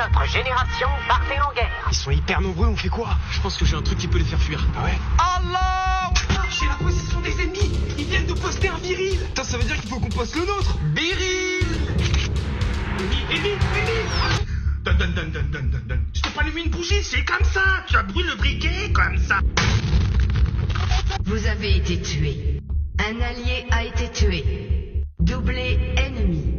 notre génération partait en guerre. Ils sont hyper nombreux, on fait quoi? Je pense que j'ai un truc qui peut les faire fuir. Ah ouais? Allah! J'ai la position des ennemis. Ils viennent de poster un viril. Putain, ça veut dire qu'il faut qu'on poste le nôtre. Viril! Ennemi! Donne. Je t'ai pas allumé une bougie, c'est comme ça. Tu as brûlé le briquet, comme ça. Vous avez été tué. Un allié a été tué. Doublé ennemi.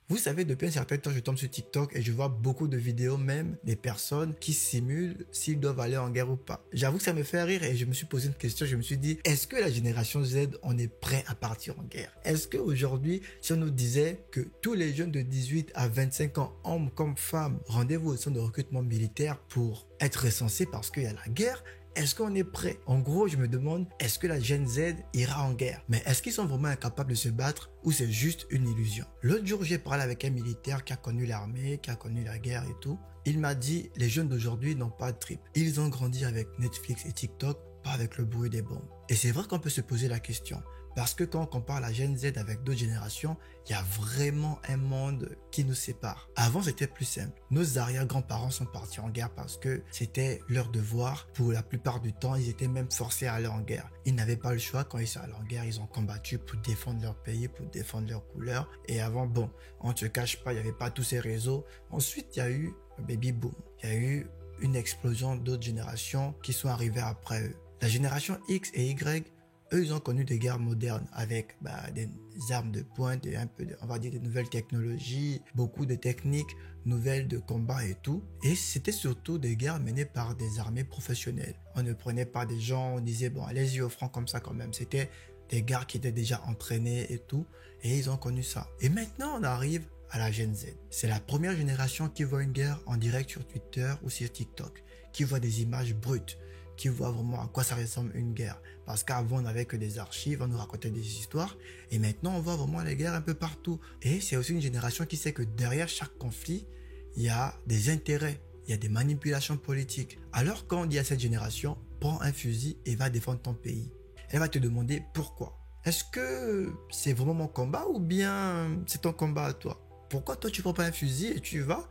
Vous savez, depuis un certain temps, je tombe sur TikTok et je vois beaucoup de vidéos, même des personnes qui simulent s'ils doivent aller en guerre ou pas. J'avoue que ça me fait rire et je me suis posé une question. Je me suis dit, est-ce que la génération Z, on est prêt à partir en guerre? Est-ce qu'aujourd'hui, si on nous disait que tous les jeunes de 18 à 25 ans, hommes comme femmes, rendez-vous au centre de recrutement militaire pour être recensés parce qu'il y a la guerre, est-ce qu'on est prêt? En gros, je me demande, est-ce que la Gen Z ira en guerre? Mais est-ce qu'ils sont vraiment incapables de se battre ou c'est juste une illusion? L'autre jour, j'ai parlé avec un militaire qui a connu l'armée, qui a connu la guerre et tout. Il m'a dit, les jeunes d'aujourd'hui n'ont pas de trip. Ils ont grandi avec Netflix et TikTok, pas avec le bruit des bombes. Et c'est vrai qu'on peut se poser la question. Parce que quand on compare la Gen Z avec d'autres générations, il y a vraiment un monde qui nous sépare. Avant, c'était plus simple. Nos arrière-grands-parents sont partis en guerre parce que c'était leur devoir. Pour la plupart du temps, ils étaient même forcés à aller en guerre. Ils n'avaient pas le choix. Quand ils sont allés en guerre, ils ont combattu pour défendre leur pays, pour défendre leur couleur. Et avant, bon, on ne se cache pas, il n'y avait pas tous ces réseaux. Ensuite, il y a eu le baby boom. Il y a eu une explosion d'autres générations qui sont arrivées après eux. La génération X et Y, eux, ils ont connu des guerres modernes avec des armes de pointe et un peu, on va dire, des nouvelles technologies, beaucoup de techniques nouvelles de combat et tout. Et c'était surtout des guerres menées par des armées professionnelles. On ne prenait pas des gens, on disait, bon, allez-y au front comme ça quand même. C'était des gars qui étaient déjà entraînés et tout. Et ils ont connu ça. Et maintenant, on arrive à la Gen Z. C'est la première génération qui voit une guerre en direct sur Twitter ou sur TikTok, qui voit des images brutes, qui voit vraiment à quoi ça ressemble une guerre. Parce qu'avant, on n'avait que des archives, on nous racontait des histoires. Et maintenant, on voit vraiment les guerres un peu partout. Et c'est aussi une génération qui sait que derrière chaque conflit, il y a des intérêts, il y a des manipulations politiques. Alors quand on dit à cette génération, prends un fusil et va défendre ton pays, elle va te demander pourquoi. Est-ce que c'est vraiment mon combat ou bien c'est ton combat à toi? Pourquoi toi tu prends pas un fusil et tu y vas?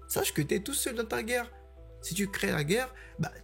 Sache que tu es tout seul dans ta guerre. Si tu crées la guerre,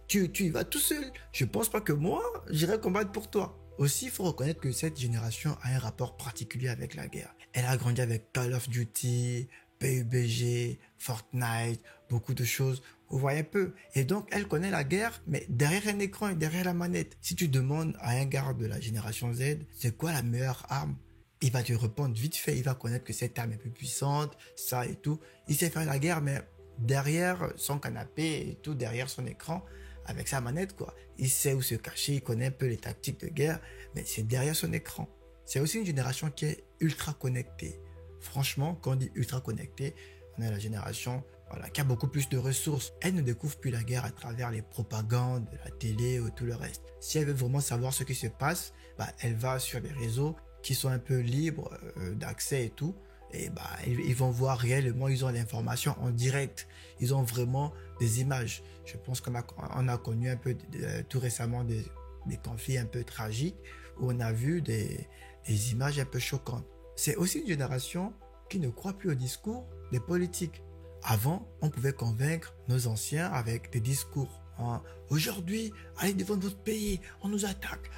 tu y vas tout seul. Je pense pas que moi, j'irai combattre pour toi. Aussi, il faut reconnaître que cette génération a un rapport particulier avec la guerre. Elle a grandi avec Call of Duty, PUBG, Fortnite, beaucoup de choses. Vous voyez un peu. Et donc, elle connaît la guerre, mais derrière un écran et derrière la manette. Si tu demandes à un gars de la génération Z, c'est quoi la meilleure arme? Il va te répondre vite fait. Il va connaître que cette arme est plus puissante, ça et tout. Il sait faire la guerre, mais derrière son canapé et tout, derrière son écran, avec sa manette, quoi. Il sait où se cacher, il connaît un peu les tactiques de guerre, mais c'est derrière son écran. C'est aussi une génération qui est ultra connectée. Franchement, quand on dit ultra connectée, on est la génération qui a beaucoup plus de ressources. Elle ne découvre plus la guerre à travers les propagandes, la télé ou tout le reste. Si elle veut vraiment savoir ce qui se passe, elle va sur des réseaux qui sont un peu libres d'accès et tout. Et ils vont voir réellement, ils ont l'information en direct. Ils ont vraiment des images. Je pense qu'on a connu un peu tout récemment des conflits un peu tragiques où on a vu des images un peu choquantes. C'est aussi une génération qui ne croit plus au discours des politiques. Avant, on pouvait convaincre nos anciens avec des discours. Aujourd'hui, allez défendre votre pays, on nous attaque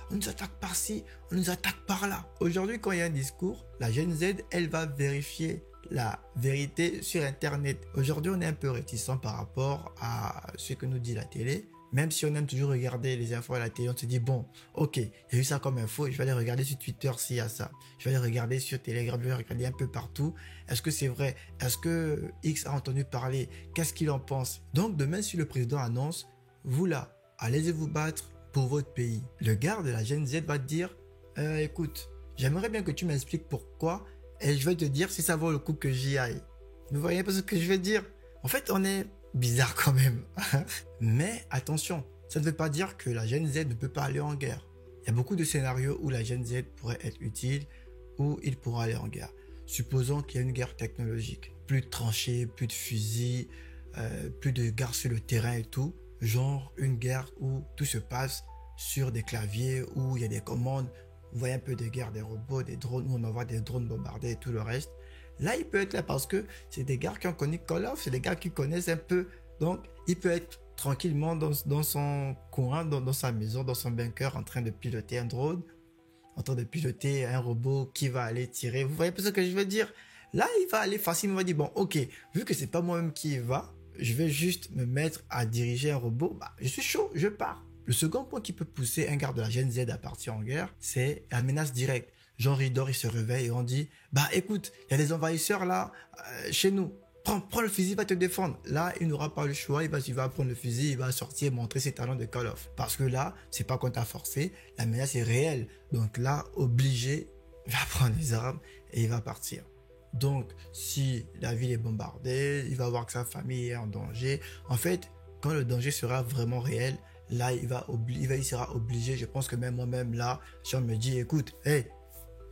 par-ci, on nous attaque par-là. Aujourd'hui, quand il y a un discours, la Gen Z, elle va vérifier la vérité sur Internet. Aujourd'hui, on est un peu réticent par rapport à ce que nous dit la télé. Même si on aime toujours regarder les infos à la télé, on se dit, bon, ok, j'ai vu ça comme info, je vais aller regarder sur Twitter s'il y a ça. Je vais aller regarder sur Telegram, je vais regarder un peu partout. Est-ce que c'est vrai? Est-ce que X a entendu parler? Qu'est-ce qu'il en pense? Donc, demain, si le président annonce, vous là, allez vous battre pour votre pays. Le gars de la Gen Z va te dire, écoute, j'aimerais bien que tu m'expliques pourquoi et je vais te dire si ça vaut le coup que j'y aille. Vous voyez pas ce que je veux dire? En fait, on est bizarre quand même. Mais attention, ça ne veut pas dire que la Gen Z ne peut pas aller en guerre. Il y a beaucoup de scénarios où la Gen Z pourrait être utile, où il pourra aller en guerre. Supposons qu'il y a une guerre technologique. Plus de tranchées, plus de fusils, plus de gardes sur le terrain et tout. genre une guerre où tout se passe sur des claviers, où il y a des commandes. Vous voyez un peu de guerre, des robots, des drones, où on envoie des drones bombarder et tout le reste. Là, il peut être là parce que c'est des gars qui ont connu Call of, c'est des gars qui connaissent un peu. Donc, il peut être tranquillement dans son coin, dans sa maison, dans son bunker, en train de piloter un drone, en train de piloter un robot qui va aller tirer. Vous voyez un peu ce que je veux dire? Là, il va aller facilement, il va dire, bon, ok, vu que c'est pas moi-même qui y va, je vais juste me mettre à diriger un robot. Bah, je suis chaud, je pars. Le second point qui peut pousser un garde de la Gen Z à partir en guerre, c'est la menace directe. Genre, il dort, il se réveille et on dit, bah écoute, il y a des envahisseurs là, chez nous. Prends le fusil, va te défendre. Là, il n'aura pas le choix, il va prendre le fusil, il va sortir, montrer ses talents de Call of. Parce que là, c'est pas qu'on t'a forcé, la menace est réelle. Donc là, obligé, il va prendre les armes et il va partir. Donc, si la ville est bombardée, il va voir que sa famille est en danger. En fait, quand le danger sera vraiment réel, là, il sera obligé. Je pense que même moi-même, là, si on me dit, écoute, hey,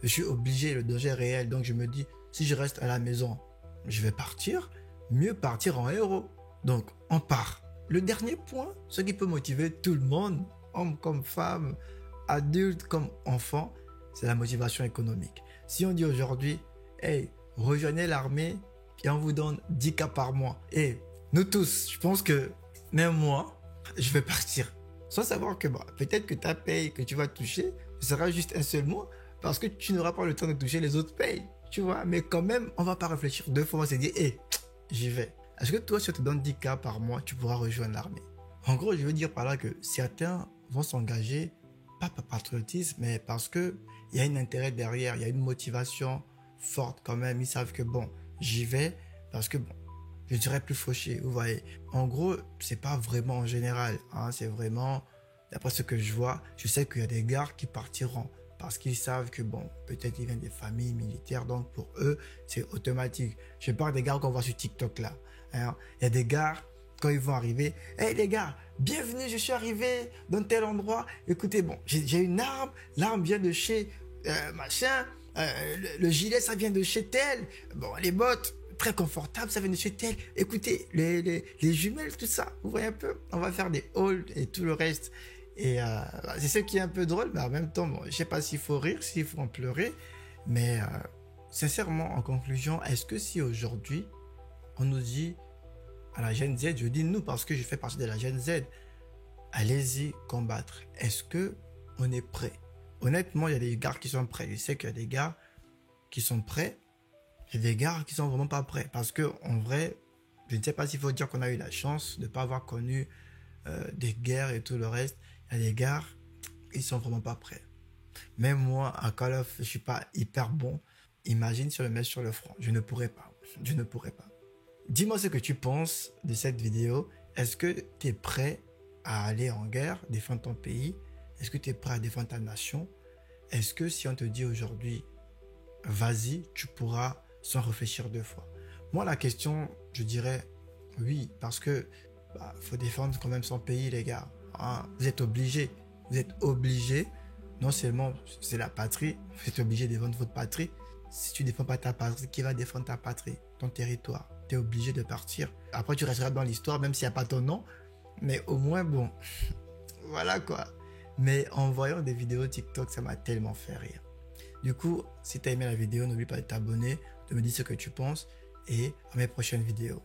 je suis obligé, le danger est réel. Donc, je me dis, si je reste à la maison, je vais partir. Mieux partir en héros. Donc, on part. Le dernier point, ce qui peut motiver tout le monde, homme comme femme, adulte comme enfant, c'est la motivation économique. Si on dit aujourd'hui, hey, rejoignez l'armée et on vous donne 10K par mois. Et nous tous, je pense que même moi, je vais partir. Sans savoir que peut-être que ta paye que tu vas toucher sera juste un seul mois parce que tu n'auras pas le temps de toucher les autres payes. Tu vois, mais quand même, on va pas réfléchir deux fois, on va se dire, hey, j'y vais. Est-ce que toi, si on te donne 10K par mois, tu pourras rejoindre l'armée? En gros, je veux dire par là que certains vont s'engager, pas par patriotisme, mais parce que il y a un intérêt derrière, il y a une motivation forte quand même. Ils savent que bon, j'y vais parce que bon, je serai plus fauché, vous voyez. En gros, c'est pas vraiment en général, hein, c'est vraiment, d'après ce que je vois, je sais qu'il y a des gars qui partiront parce qu'ils savent que bon, peut-être ils viennent des familles militaires, donc pour eux, c'est automatique. Je parle des gars qu'on voit sur TikTok là. Hein. Il y a des gars, quand ils vont arriver, hey les gars, bienvenue, je suis arrivé dans tel endroit. Écoutez, bon, j'ai une arme, l'arme vient de chez machin, le gilet ça vient de chez tel, bon, les bottes, très confortables, ça vient de chez tel. Écoutez, les jumelles, tout ça, vous voyez un peu, on va faire des hauls et tout le reste. Et c'est ce qui est un peu drôle, mais en même temps, bon, je sais pas s'il faut rire, s'il faut en pleurer, mais sincèrement, en conclusion, est-ce que si aujourd'hui, on nous dit à la Gen Z, je dis nous parce que je fais partie de la Gen Z, allez-y combattre, est-ce que on est prêt? Honnêtement, il y a des gars qui sont prêts, je sais qu'il y a des gars qui sont prêts, et des gars qui sont vraiment pas prêts, parce que en vrai, je ne sais pas s'il faut dire qu'on a eu la chance de ne pas avoir connu des guerres et tout le reste. Il y a des gars, ils sont vraiment pas prêts. Même moi, à Call of, je suis pas hyper bon. Imagine si on le met sur le front. Je ne pourrais pas. Je ne pourrais pas. Dis-moi ce que tu penses de cette vidéo. Est-ce que tu es prêt à aller en guerre, défendre ton pays? Est-ce que tu es prêt à défendre ta nation? Est-ce que si on te dit aujourd'hui, vas-y, tu pourras sans réfléchir deux fois? Moi, la question, je dirais oui, parce que faut défendre quand même son pays, les gars. Hein, vous êtes obligés. Vous êtes obligés. Non seulement c'est la patrie, vous êtes obligé de défendre votre patrie. Si tu ne défends pas ta patrie, qui va défendre ta patrie, ton territoire? Tu es obligé de partir. Après, tu resteras dans l'histoire, même s'il n'y a pas ton nom. Mais au moins, bon, voilà quoi. Mais en voyant des vidéos TikTok, ça m'a tellement fait rire. Du coup, si tu as aimé la vidéo, n'oublie pas de t'abonner, de me dire ce que tu penses et à mes prochaines vidéos.